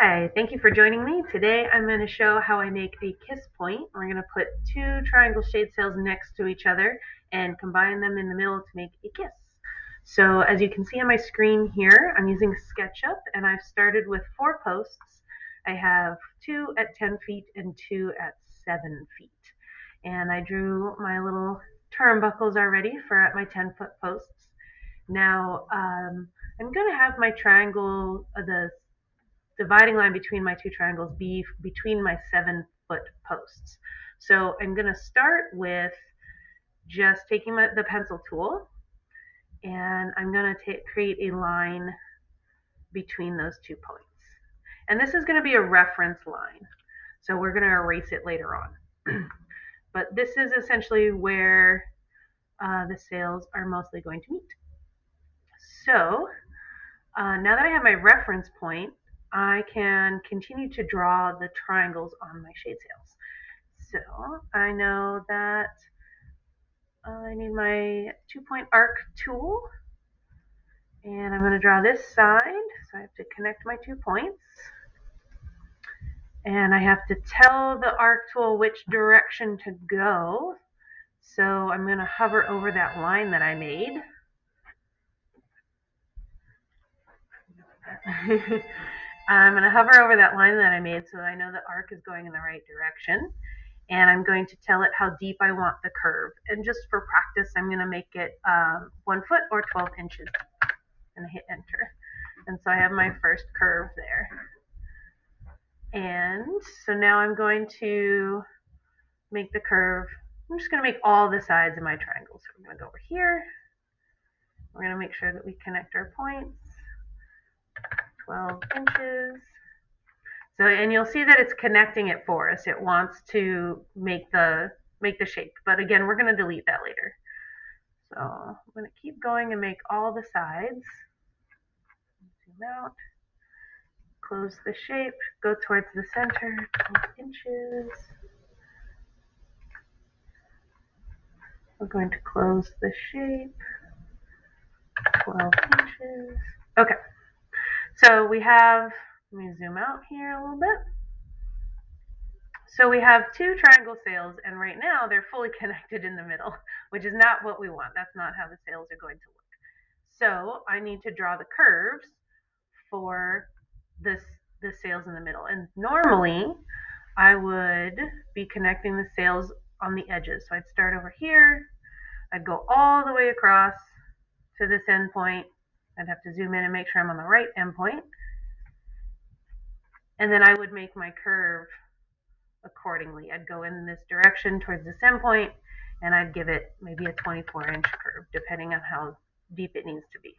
Hi, thank you for joining me. Today I'm going to show how I make a kiss point. We're going to put two triangle shade sails next to each other and combine them in the middle to make a kiss. So as you can see on my screen here, I'm using SketchUp and I've started with 4 posts. I have 2 at 10 feet and 2 at 7 feet. And I drew my little turnbuckles already for at my 10-foot posts. Now I'm going to have my triangle, the dividing line between my 2 triangles be between my 7-foot posts. So I'm going to start with just taking the pencil tool, and I'm going to create a line between those 2 points. And this is going to be a reference line, so we're going to erase it later on. But this is essentially where the sails are mostly going to meet. So now that I have my reference point, I can continue to draw the triangles on my shade sails. So I know that I need my 2-point arc tool, and I'm going to draw this side. So I have to connect my 2 points, and I have to tell the arc tool which direction to go. So I'm going to hover over that line that I made. I'm going to hover over that line that I made so I know the arc is going in the right direction. And I'm going to tell it how deep I want the curve. And just for practice, I'm going to make it 1 foot or 12 inches. And I hit enter. And so I have my first curve there. And so now I'm going to make the curve. I'm just going to make all the sides of my triangle. So I'm going to go over here. We're going to make sure that we connect our points. 12 inches. So, and you'll see that it's connecting it for us. It wants to make the shape. But again, we're going to delete that later. So I'm going to keep going and make all the sides. Zoom out. Close the shape. Go towards the center. 12 inches. We're going to close the shape. 12 inches. Okay. So we have, let me zoom out here a little bit. So we have 2 triangle sails, and right now they're fully connected in the middle, which is not what we want. That's not how the sails are going to look. So I need to draw the curves for the sails in the middle. And normally I would be connecting the sails on the edges. So I'd start over here. I'd go all the way across to this end point. I'd have to zoom in and make sure I'm on the right end point. And then I would make my curve accordingly. I'd go in this direction towards this end point, and I'd give it maybe a 24-inch curve, depending on how deep it needs to be.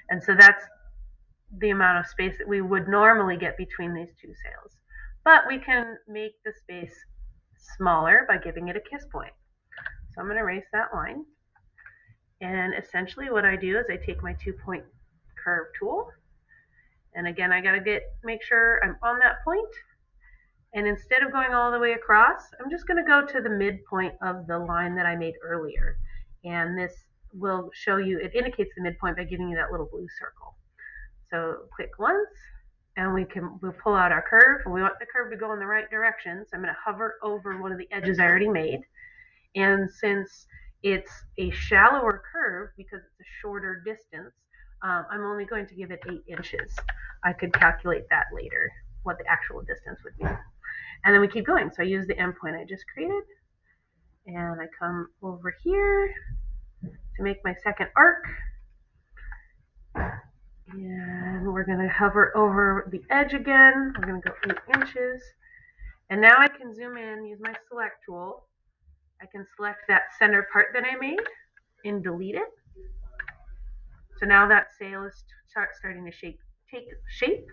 And so that's the amount of space that we would normally get between these 2 sails. But we can make the space smaller by giving it a kiss point. So I'm going to erase that line. And essentially what I do is I take my 2-point curve tool, and again I got to make sure I'm on that point. And instead of going all the way across, I'm just going to go to the midpoint of the line that I made earlier. And this will show you, it indicates the midpoint by giving you that little blue circle. So click once, and we'll pull out our curve. And we want the curve to go in the right direction. So I'm going to hover over one of the edges I already made. And since it's a shallower curve, because it's a shorter distance, I'm only going to give it 8 inches. I could calculate that later, what the actual distance would be. And then we keep going. So I use the endpoint I just created, and I come over here to make my second arc. And we're going to hover over the edge again. We're going to go 8 inches. And now I can zoom in, use my select tool. I can select that center part that I made and delete it. So now that sail is starting to take shape.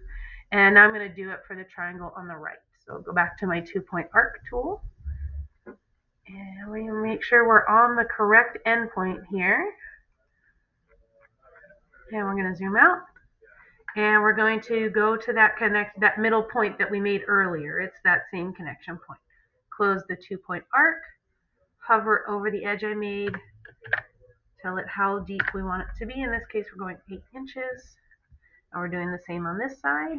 And now I'm going to do it for the triangle on the right. So I'll go back to my 2-point arc tool. And we make sure we're on the correct endpoint here. And we're going to zoom out. And we're going to go to that middle point that we made earlier. It's that same connection point. Close the 2-point arc. Hover over the edge I made. Tell it how deep we want it to be. In this case, we're going 8 inches. And we're doing the same on this side.